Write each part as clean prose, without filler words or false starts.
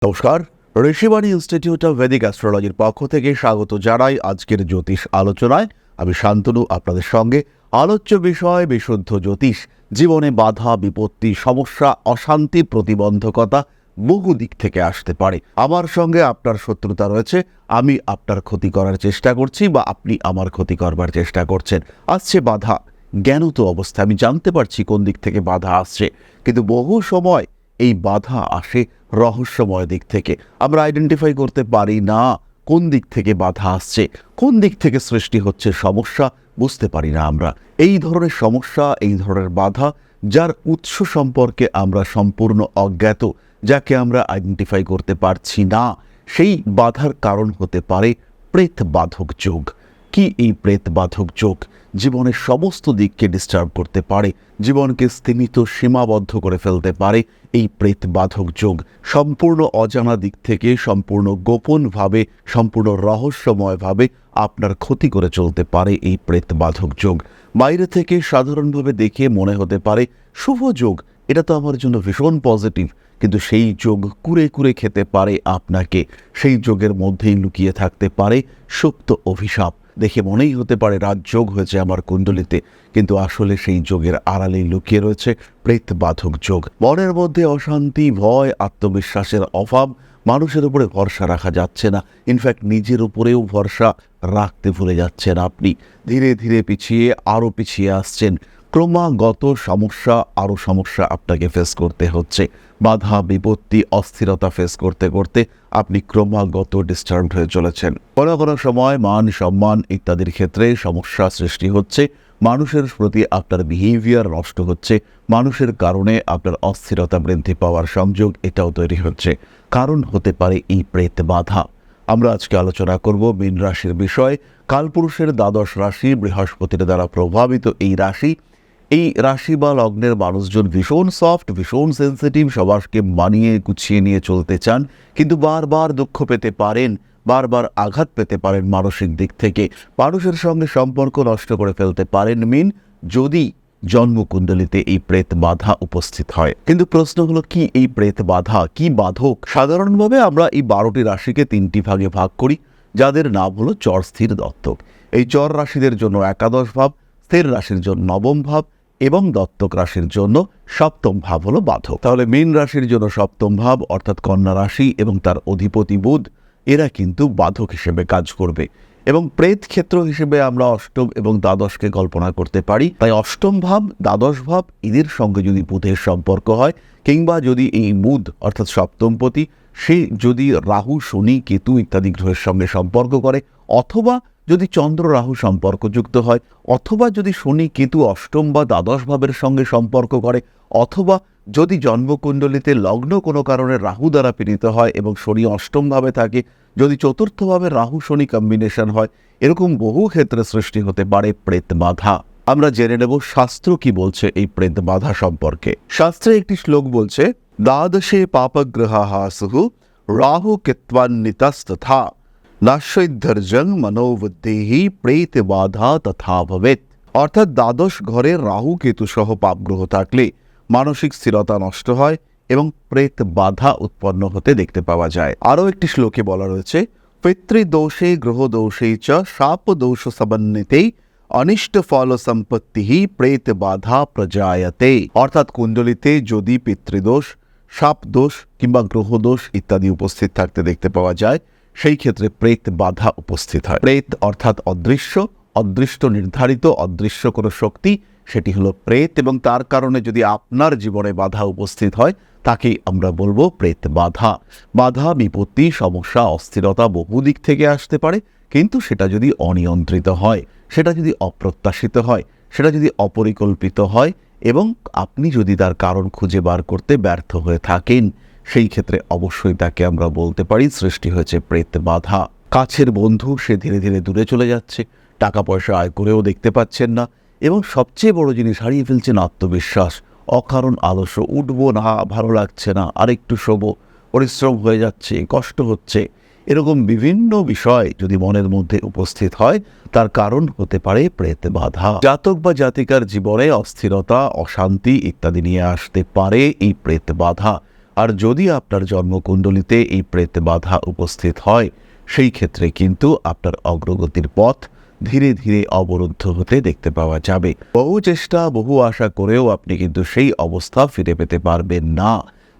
নমস্কার, Rishibani institute of Vedic অ্যাস্ট্রোলজির পক্ষ থেকে স্বাগত জানাই আজকের জ্যোতিষ আলোচনায়। আমি শান্তনু আপনাদের সঙ্গে। আলোচ্য বিষয় বিশুদ্ধ জ্যোতিষ। জীবনে বাধা, বিপত্তি, সমস্যা, অশান্তি, প্রতিবন্ধকতা বহু দিক থেকে আসতে পারে। আমার সঙ্গে আপনার শত্রুতা রয়েছে, আমি আপনার ক্ষতি করার চেষ্টা করছি বা আপনি আমার ক্ষতি করবার চেষ্টা করছেন। আসছে বাধা, জ্ঞানত অবস্থা, আমি জানতে পারছি কোন দিক থেকে বাধা আসছে, কিন্তু বহু সময় এই বাধা আসে রহস্যময় দিক থেকে। আমরা আইডেন্টিফাই করতে পারি না কোন দিক থেকে বাধা আসছে, কোন দিক থেকে সৃষ্টি হচ্ছে সমস্যা, বুঝতে পারি না আমরা। এই ধরনের সমস্যা, এই ধরনের বাধা, যার উৎস সম্পর্কে আমরা সম্পূর্ণ অজ্ঞাত, যাকে আমরা আইডেন্টিফাই করতে পারছি না, সেই বাধার কারণ হতে পারে প্রেত বাধক যোগ। কি এই প্রেত বাধক যোগ? জীবনের সমস্ত দিককে ডিস্টার্ব করতে পারে, জীবনকে স্তীমিত, সীমাবদ্ধ করে ফেলতে পারে এই প্রেত বাধক যোগ। সম্পূর্ণ অজানা দিক থেকে, সম্পূর্ণ গোপনভাবে, সম্পূর্ণ রহস্যময়ভাবে আপনার ক্ষতি করে চলতে পারে এই প্রেত বাধক যোগ। বাইরে থেকে সাধারণভাবে দেখে মনে হতে পারে শুভ যোগ, এটা তো আমার জন্য ভীষণ পজিটিভ, কিন্তু সেই যোগ কুরে কুরে খেতে পারে আপনাকে। সেই যোগের মধ্যেই লুকিয়ে থাকতে পারে সুপ্ত অভিশাপ। দেখে মনেই হতে পারে রাজযোগ হয়েছে আমার কুণ্ডলিতে, কিন্তু আসলে সেই যোগের আড়ালেই লুকিয়ে রয়েছে প্রেত বাধক যোগ। মনের মধ্যে অশান্তি, ভয়, আত্মবিশ্বাসের অভাব, মানুষের উপরে ভরসা রাখা যাচ্ছে না, ইনফ্যাক্ট নিজের উপরেও ভরসা রাখতে ভুলে যাচ্ছেন আপনি। ধীরে ধীরে আরও পিছিয়ে আসছেন। ক্রমাগত আরও সমস্যা আপনাকে ফেস করতে হচ্ছে। বাধা, বিপত্তি, অস্থিরতা ফেস করতে করতে আপনি ক্রমাগত ডিস্টার্বড হয়ে চলেছেন। কোনো কোনো সময় মান সম্মান ইত্যাদির ক্ষেত্রে সমস্যা সৃষ্টি হচ্ছে। মানুষের প্রতি আপনার বিহেভিয়ার নষ্ট হচ্ছে। মানুষের কারণে আপনার অস্থিরতা বৃদ্ধি পাওয়ার সংযোগ এটাও তৈরি হচ্ছে। কারণ হতে পারে এই প্রেত বাধা। আমরা আজকে আলোচনা করব মীন রাশির বিষয়। কালপুরুষের দ্বাদশ রাশি, বৃহস্পতির দ্বারা প্রভাবিত এই রাশি। এই রাশি বা লগ্নের মানুষজন ভীষণ সফট, ভীষণ সেন্সিটিভ, সবাইকে মানিয়ে গুছিয়ে নিয়ে চলতে চান, কিন্তু বারবার দুঃখ পেতে পারেন, বারবার আঘাত পেতে পারেন মানসিক দিক থেকে। মানুষের সঙ্গে সম্পর্ক নষ্ট করে ফেলতে পারেন মীন, যদি জন্মকুণ্ডলিতে এই প্রেত বাধা উপস্থিত হয়। কিন্তু প্রশ্ন হলো, কি এই প্রেত বাধা, কি বাধক? সাধারণভাবে আমরা এই 12টি রাশিকে 3টি ভাগে ভাগ করি, যাদের নাম হলো চর, স্থির, দত্তক। এই চর রাশিদের জন্য একাদশ ভাব, স্থির রাশির জন্য নবম ভাব এবং দত্তক রাশির জন্য সপ্তম ভাব হলো বাধক। তাহলে মীন রাশির জন্য সপ্তম ভাব অর্থাৎ কন্যা রাশি এবং তার অধিপতি বুধ, এরা কিন্তু বাধক হিসেবে কাজ করবে। এবং প্রেত ক্ষেত্র হিসেবে আমরা অষ্টম এবং দ্বাদশকে কল্পনা করতে পারি। তাই অষ্টম ভাব, দ্বাদশ ভাব, এদের সঙ্গে যদি বুধের সম্পর্ক হয়, কিংবা যদি এই বুধ অর্থাৎ সপ্তমপতি সে যদি রাহু, শনি, কেতু ইত্যাদি গ্রহের সঙ্গে সম্পর্ক করে, অথবা যদি চন্দ্র রাহু সম্পর্কযুক্ত হয়, অথবা যদি শনি কেতু অষ্টম বা দ্বাদশ ভাবের সঙ্গে সম্পর্ক করে, অথবা যদি জন্মকুণ্ডলিতে লগ্ন কোনো কারণে রাহু দ্বারা পীড়িত হয় এবং শনি অষ্টম ভাবে থাকে, যদি চতুর্থভাবে রাহু শনি কম্বিনেশন হয়, এরকম বহু ক্ষেত্রে সৃষ্টি হতে পারে প্রেত বাধা। আমরা জেনে নেব শাস্ত্র কি বলছে এই প্রেত বাধা সম্পর্কে। শাস্ত্রে একটি শ্লোক বলছে, দ্বাদশে পাপগ্রহাঃ স্যুঃ রাহু কেত্বান্নিতস্তথা নাশৈধর্যং মনোবুদ্ধিহি প্রেত বাধা তথা ভবেৎ। অর্থাৎ দ্বাদশ ঘরে রাহু কেতু সহ পাপগ্রহ থাকলে মানসিক স্থিরতা নষ্ট হয় এবং প্রেত বাধা উৎপন্ন হতে দেখতে পাওয়া যায়। আরও একটি শ্লোকে বলা রয়েছে, পিতৃদোষে গ্রহদোষে চ শাপ দোষ সমন্বিতে অনিষ্ট ফল সম্পত্তি প্রেত বাধা প্রজায়তে। অর্থাৎ কুণ্ডলিতে যদি পিতৃদোষ, শাপ দোষ কিংবা গ্রহদোষ ইত্যাদি উপস্থিত থাকতে দেখতে পাওয়া যায়, সেই ক্ষেত্রে প্রেত বাধা উপস্থিত হয়। প্রেত অর্থাৎ অদৃশ্য, অদৃষ্ট নির্ধারিত অদৃশ্য কোনো শক্তি, সেটি হলো প্রেত, এবং তার কারণে যদি আপনার জীবনে বাধা উপস্থিত হয়, তাকেই আমরা বলবো প্রেত বাধা। বাধা, বিপত্তি, সমস্যা, অস্থিরতা বহু দিক থেকে আসতে পারে, কিন্তু সেটা যদি অনিয়ন্ত্রিত হয়, সেটা যদি অপ্রত্যাশিত হয়, সেটা যদি অপরিকল্পিত হয়, এবং আপনি যদি তার কারণ খুঁজে বার করতে ব্যর্থ হয়ে থাকেন, সেই ক্ষেত্রে অবশ্যই তাকে আমরা বলতে পারি সৃষ্টি হয়েছে প্রেত বাধা। কাছের বন্ধু সে ধীরে ধীরে দূরে চলে যাচ্ছে, টাকা পয়সা আয় করেও দেখতে পাচ্ছেন না, এবং সবচেয়ে বড় জিনিস হারিয়ে ফেলছেন আত্মবিশ্বাস। অকারণ আলস্য, উঠবো না, ভালো লাগছে না, আরেকটু শোবো, পরিশ্রম হয়ে যাচ্ছে, কষ্ট হচ্ছে, এরকম বিভিন্ন বিষয় যদি মনের মধ্যে উপস্থিত হয়, তার কারণ হতে পারে প্রেত বাধা। জাতক বা জাতিকার জীবনে অস্থিরতা, অশান্তি ইত্যাদি নিয়ে আসতে পারে এই প্রেত বাধা। আর যদি আপনার জন্মকুণ্ডলিতে এই প্রেত বাধা উপস্থিত হয়, সেই ক্ষেত্রে কিন্তু আপনার অগ্রগতির পথ ধীরে ধীরে অবরুদ্ধ হতে দেখতে পাওয়া যাবে। বহু চেষ্টা বহু আশা করেও আপনি কিন্তু সেই অবস্থা ফিরে পেতে পারবেন না।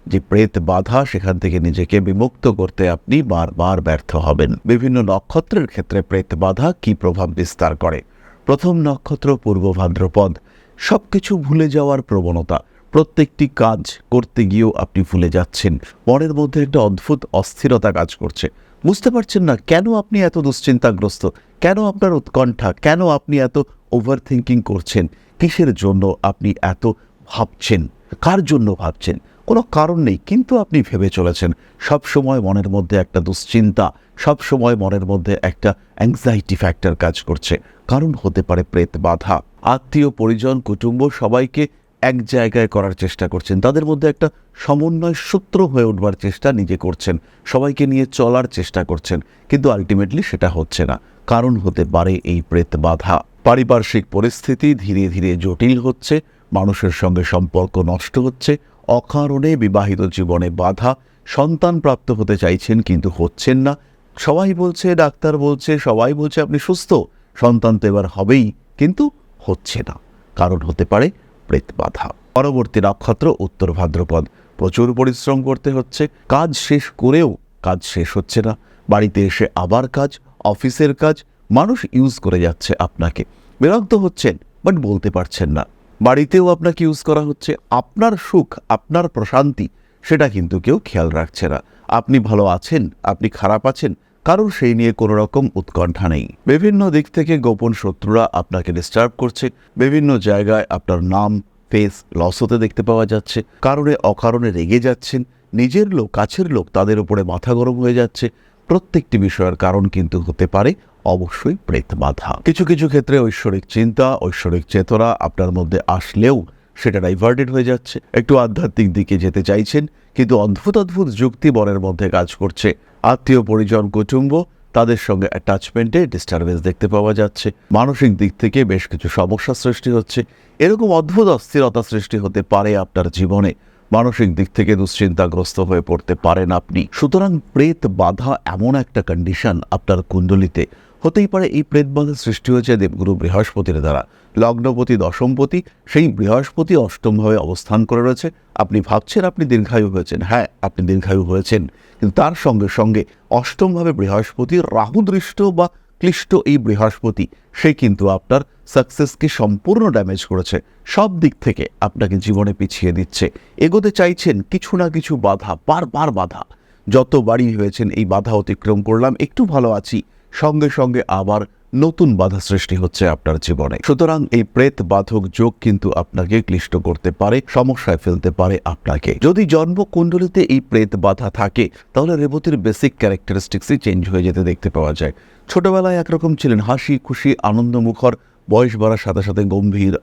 যে প্রেত বাধা, সেখান থেকে নিজেকে বিমুক্ত করতে আপনি বারবার ব্যর্থ হবেন। বিভিন্ন নক্ষত্রের ক্ষেত্রে প্রেত বাধা কি প্রভাব বিস্তার করে? প্রথম নক্ষত্র পূর্ব ভাদ্রপদ। সবকিছু ভুলে যাওয়ার প্রবণতা, প্রত্যেকটি কাজ করতে গিয়েও আপনি ভুলে যাচ্ছেন। মনের মধ্যে একটা অদ্ভুত অস্থিরতা কাজ করছে, বুঝতে পারছেন না কেন আপনি এত দুশ্চিন্তাগ্রস্ত, কেন আপনার উৎকণ্ঠা, কেন আপনি এত ওভার থিঙ্কিং করছেন, কিসের জন্য আপনি এত ভাবছেন, কার জন্য ভাবছেন, কোনো কারণ নেই, কিন্তু আপনি ভেবে চলেছেন। সব সময় মনের মধ্যে একটা দুশ্চিন্তা, সব সময় মনের মধ্যে একটা অ্যাংজাইটি ফ্যাক্টর কাজ করছে। কারণ হতে পারে প্রেত বাধা। আত্মীয় পরিজন কুটুম্ব সবাইকে এক জায়গায় করার চেষ্টা করছেন, তাদের মধ্যে একটা সমন্বয় সূত্র হয়ে উঠবার চেষ্টা নিজে করছেন, সবাইকে নিয়ে চলার চেষ্টা করছেন, কিন্তু আলটিমেটলি সেটা হচ্ছে না। কারণ হতে পারে এই প্রেত বাধা। পারিপার্শ্বিক পরিস্থিতি ধীরে ধীরে জটিল হচ্ছে, মানুষের সঙ্গে সম্পর্ক নষ্ট হচ্ছে, অকারণে বিবাহিত জীবনে বাধা, সন্তান প্রাপ্ত হতে চাইছেন কিন্তু হচ্ছেন না। সবাই বলছে, ডাক্তার বলছে, সবাই বলছে আপনি সুস্থ, সন্তান তো এবার হবেই, কিন্তু হচ্ছে না। কারণ হতে পারে প্রেত বাধা। পরবর্তী নক্ষত্র উত্তর ভাদ্রপদ। প্রচুর পরিশ্রম করতে হচ্ছে, কাজ শেষ করেও কাজ শেষ হচ্ছে না। বাড়িতে এসে আবার কাজ, অফিসের কাজ, মানুষ ইউজ করে যাচ্ছে আপনাকে, বিরক্ত হচ্ছেন বাট বলতে পারছেন না। বাড়িতেও আপনাকে ইউজ করা হচ্ছে, আপনার সুখ, আপনার প্রশান্তি সেটা কিন্তু কেউ খেয়াল রাখছে না। আপনি ভালো আছেন, আপনি খারাপ আছেন, কারণ সেই নিয়ে কোনো রকম উৎকণ্ঠা নেই। বিভিন্ন দিক থেকে গোপন শত্রুরা আপনাকে ডিস্টার্ব করছে, বিভিন্ন জায়গায় আপনার নাম ফেস লস হতে দেখতে পাওয়া যাচ্ছে, কারণে অকারণে রেগে যাচ্ছেন, নিজের লোক কাছের লোক তাদের উপরে মাথা গরম হয়ে যাচ্ছে। প্রত্যেকটি বিষয়ের কারণ কিন্তু হতে পারে অবশ্যই প্রেত বাধা। কিছু কিছু ক্ষেত্রে ঐশ্বরিক চিন্তা, ঐশ্বরিক চেতনা আপনার মধ্যে আসলেও সেটা ডাইভার্টেড হয়ে যাচ্ছে। একটু আধ্যাত্মিক দিকে যেতে চাইছেন, কিন্তু অদ্ভুত অদ্ভুত যুক্তি মনের মধ্যে কাজ করছে। আত্মীয় পরিজন কুটুম্ব তাদের সঙ্গে অ্যাটাচমেন্টে ডিস্টারবেন্স দেখতে পাওয়া যাচ্ছে। মানসিক দিক থেকে বেশ কিছু সমস্যা সৃষ্টি হচ্ছে। এরকম অদ্ভুত অস্থিরতা সৃষ্টি হতে পারে আপনার জীবনে। মানসিক দিক থেকে দুশ্চিন্তাগ্রস্ত হয়ে পড়তে পারেন আপনি। সুতরাং প্রেত বাধা এমন একটা কন্ডিশন আপনার কুণ্ডলিতে হতেই পারে। এই প্রেত বাধা সৃষ্টি হয়েছে দেবগুরু বৃহস্পতির দ্বারা। লগ্নপতি দশমপতি, সেই বৃহস্পতি অষ্টমভাবে অবস্থান করে রয়েছে। আপনি ভাবছেন আপনি দীর্ঘায়ু হয়েছেন, হ্যাঁ আপনি দীর্ঘায়ু হয়েছেন, কিন্তু তার সঙ্গে সঙ্গে অষ্টমভাবে বৃহস্পতি রাহুদৃষ্ট বা ক্লিষ্ট এই বৃহস্পতি, সে কিন্তু আপনার সাকসেসকে সম্পূর্ণ ড্যামেজ করেছে। সব দিক থেকে আপনাকে জীবনে পিছিয়ে দিচ্ছে। এগোতে চাইছেন, কিছু না কিছু বাধা, বারবার বাধা। যতবারই হয়েছেন এই বাধা অতিক্রম করলাম, একটু ভালো আছি, সঙ্গে সঙ্গে আবার নতুন বাধা সৃষ্টি হচ্ছে আপনার জীবনে। সুতরাং এই প্রেত বাধক যোগ কিন্তু আপনাকে ক্লিষ্ট করতে পারে, সমস্যায় ফেলতে পারে আপনাকে। যদি জন্মকুণ্ডলিতে এই প্রেত বাধা থাকে, তাহলে রেবতীর বেসিক ক্যারেক্টারিস্টিক্সই চেঞ্জ হয়ে যেতে দেখতে পাওয়া যায়। ছোটবেলায় একরকম ছিলেন, হাসি খুশি আনন্দমুখর, বয়স বাড়ার সাথে সাথে গম্ভীর,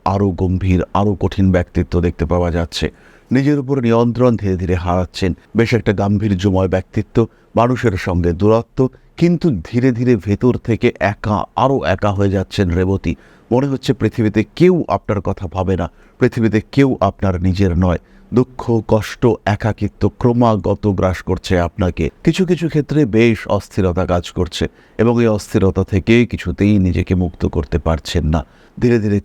আরও কঠিন ব্যক্তিত্ব দেখতে পাওয়া যাচ্ছে। নিজের উপর নিয়ন্ত্রণ ধীরে ধীরে হারাচ্ছেন, বেশ একটা গাম্ভীর্যময় ব্যক্তিত্ব, মানুষের সঙ্গে দূরত্ব, কিন্তু ধীরে ধীরে ভেতর থেকে আরও একা হয়ে যাচ্ছেন রেবতী। মনে হচ্ছে পৃথিবীতে কেউ আপনার কথা ভাবে না, পৃথিবীতে কেউ আপনার নিজের নয়। দুঃখ, কষ্ট, একাকিত্ব ক্রমাগত গ্রাস করছে আপনাকে। কিছু কিছু ক্ষেত্রে বেশ অস্থিরতা কাজ করছে, এবং এই অস্থিরতা থেকে কিছুতেই নিজেকে মুক্ত করতে পারছেন না। ধীরে ধীরে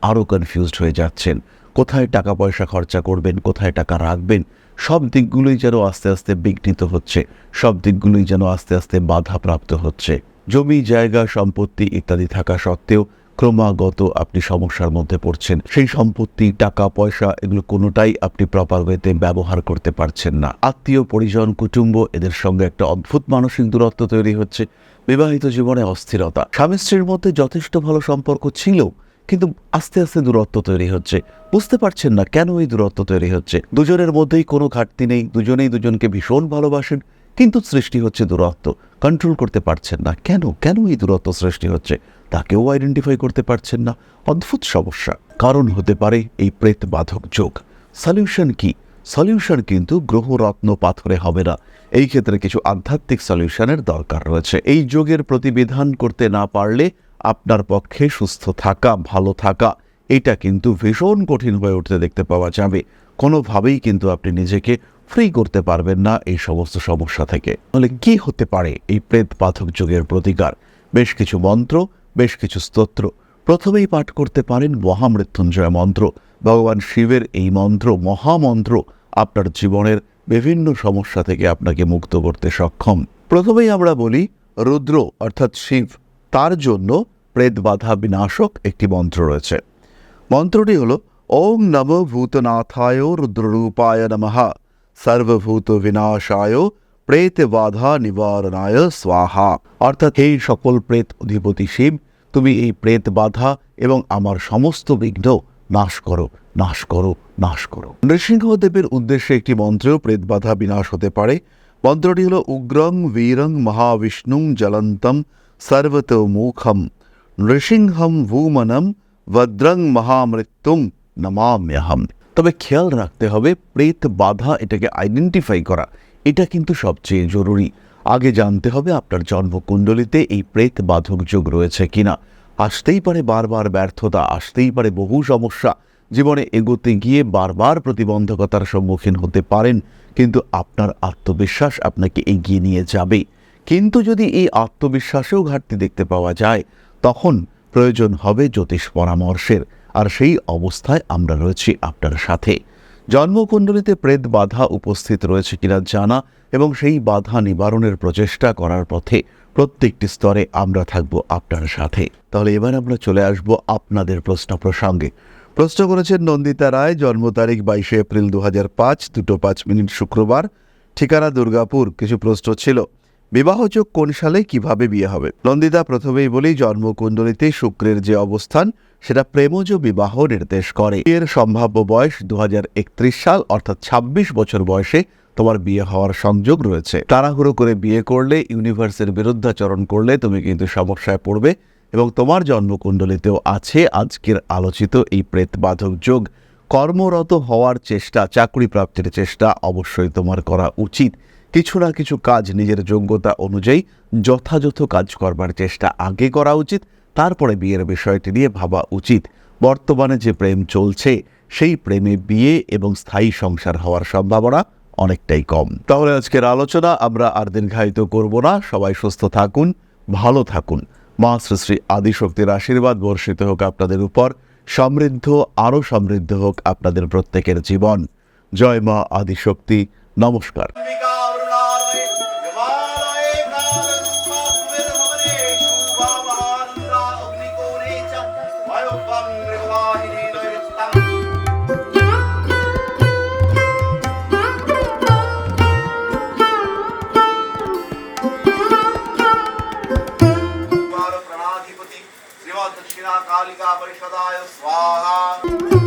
আরও কনফিউজড হয়ে যাচ্ছেন। কোথায় টাকা পয়সা খরচা করবেন, কোথায় টাকা রাখবেন, সব দিকগুলোই যেন আস্তে আস্তে বিঘ্নিত হচ্ছে, সব দিকগুলোই যেন আস্তে আস্তে বাধাপ্রাপ্ত হচ্ছে। জমি জায়গা সম্পত্তি ইত্যাদি থাকা সত্ত্বেও ক্রমাগত আপনি সমস্যার মধ্যে পড়ছেন। সেই সম্পত্তি, টাকা পয়সা, এগুলো কোনোটাই আপনি প্রপার ওয়েতে ব্যবহার করতে পারছেন না। আত্মীয় পরিজন কুটুম্ব এদের সঙ্গে একটা অদ্ভুত মানসিক দূরত্ব তৈরি হচ্ছে। বিবাহিত জীবনে অস্থিরতা, স্বামী স্ত্রীর মধ্যে যথেষ্ট ভালো সম্পর্ক ছিল, কিন্তু আস্তে আস্তে দূরত্ব তৈরি হচ্ছে। বুঝতে পারছেন না কেন এই দূরত্ব তৈরি হচ্ছে। দুজনের মধ্যেই কোনো ঘাটতি নেই, দুজনেই দুজনকে ভীষণ ভালোবাসেন, কিন্তু সৃষ্টি হচ্ছে দূরত্ব। কন্ট্রোল করতে পারছেন না। কেন এই দূরত্ব সৃষ্টি হচ্ছে তাকেও আইডেন্টিফাই করতে পারছেন না। অদ্ভুত সমস্যা। কারণ হতে পারে এই প্রেত বাধক যোগ। সলিউশন কি? সলিউশন কিন্তু গ্রহরত্ন পাথরে হবে না। এই ক্ষেত্রে কিছু আধ্যাত্মিক সলিউশনের দরকার রয়েছে। এই যোগের প্রতিবিধান করতে না পারলে আপনার পক্ষে সুস্থ থাকা, ভালো থাকা, এটা কিন্তু ভীষণ কঠিন হয়ে উঠতে দেখতে পাওয়া যাবে। কোনোভাবেই কিন্তু আপনি নিজেকে ফ্রি করতে পারবেন না এই সমস্ত সমস্যা থেকে। তাহলে কি হতে পারে এই প্রেত বাধক যোগের প্রতিকার? বেশ কিছু মন্ত্র, বেশ কিছু স্তোত্র। প্রথমেই পাঠ করতে পারেন মহামৃত্যুঞ্জয় মন্ত্র। ভগবান শিবের এই মন্ত্র, মহামন্ত্র, আপনার জীবনের বিভিন্ন সমস্যা থেকে আপনাকে মুক্ত করতে সক্ষম। প্রথমেই আমরা বলি রুদ্র অর্থাৎ শিব, তার জন্য প্রেত বাধা বিনাশক একটি মন্ত্র রয়েছে। মন্ত্রটি হল ওং নমো ভূতনাথায় রুদ্ররূপায় নমঃ সর্বভূত বিনাশায় প্রেত বাধা নিবারণায় স্বাহা। অর্থাৎ এই সকল প্রেত অধিপতি শিব, তুমি এই প্রেত বাধা এবং আমার সমস্ত বিঘ্ন নাশ করো, নাশ করো, নাশ করো। নৃসিংহদেবের উদ্দেশ্যে একটি মন্ত্রেও প্রেত বাধা বিনাশ হতে পারে। মন্ত্রটি হল উগ্রং বীরং মহাবিষ্ণুং জ্বলন্তম সর্বতোমুখম নৃসিংহম ভূমনম ভদ্রং মহামৃত্যুম নমাম্যহম। তবে খেয়াল রাখতে হবে প্রেত বাধা, এটাকে আইডেন্টিফাই করা, এটা কিন্তু সবচেয়ে জরুরি। আগে জানতে হবে আপনার জন্মকুণ্ডলিতে এই প্রেত বাধক যোগ রয়েছে কিনা। আসতেই পারে বারবার ব্যর্থতা, আসতেই পারে বহু সমস্যা, জীবনে এগোতে গিয়ে বারবার প্রতিবন্ধকতার সম্মুখীন হতে পারেন, কিন্তু আপনার আত্মবিশ্বাস আপনাকে এগিয়ে নিয়ে যাবে। কিন্তু যদি এই আত্মবিশ্বাসেও ঘাটতি দেখতে পাওয়া যায়, তখন প্রয়োজন হবে জ্যোতিষ পরামর্শের। আর সেই অবস্থায় আমরা রয়েছি আপনার সাথে। জন্মকুণ্ডলিতে প্রেত বাধা উপস্থিত রয়েছে কিনা জানা এবং সেই বাধা নিবারণের প্রচেষ্টা করার পথে প্রত্যেকটি স্তরে আমরা থাকব আপনার সাথে। তাহলে এবার আমরা চলে আসব আপনাদের প্রশ্ন প্রসঙ্গে। প্রশ্ন করেছেন নন্দিতা রায়, জন্ম তারিখ 22 এপ্রিল 2005, 2:05 শুক্রবার, ঠিকানা দুর্গাপুর। কিছু প্রশ্ন ছিল। বিবাহযোগ কোন সালে, কিভাবে বিয়ে হবে? নন্দিতা, প্রথমেই বলি জন্মকুণ্ডলিতে শুক্রের যে অবস্থান সেটা প্রেমজ বিবাহ নির্দেশ করে। বিয়ের সম্ভাব্য বয়স 2031 সাল, অর্থাৎ 26 বছর বয়সে তোমার বিয়ে হওয়ার সংযোগ রয়েছে। তাড়াহুড়ো করে বিয়ে করলে, ইউনিভার্সের বিরুদ্ধাচরণ করলে তুমি কিন্তু সমস্যায় পড়বে এবং তোমার জন্মকুণ্ডলিতেও আছে আজকের আলোচিত এই প্রেত বাধক যোগ। কর্মরত হওয়ার চেষ্টা, চাকরি প্রাপ্তির চেষ্টা অবশ্যই তোমার করা উচিত। কিছু না কিছু কাজ নিজের যোগ্যতা অনুযায়ী যথাযথ কাজ করবার চেষ্টা আগে করা উচিত, তারপরে বিয়ের বিষয়টি নিয়ে ভাবা উচিত। বর্তমানে যে প্রেম চলছে সেই প্রেমে বিয়ে এবং স্থায়ী সংসার হওয়ার সম্ভাবনা অনেকটাই কম। তাহলে আজকের আলোচনা আমরা আর দীর্ঘায়িত করব না। সবাই সুস্থ থাকুন, ভালো থাকুন। মা শ্রী শ্রী আদিশক্তির আশীর্বাদ বর্ষিত হোক আপনাদের উপর। সমৃদ্ধ, আরও সমৃদ্ধ হোক আপনাদের প্রত্যেকের জীবন। জয় মা আদিশক্তি। নমস্কার। दक्षिणा कालिका परिषदाय स्वाहा।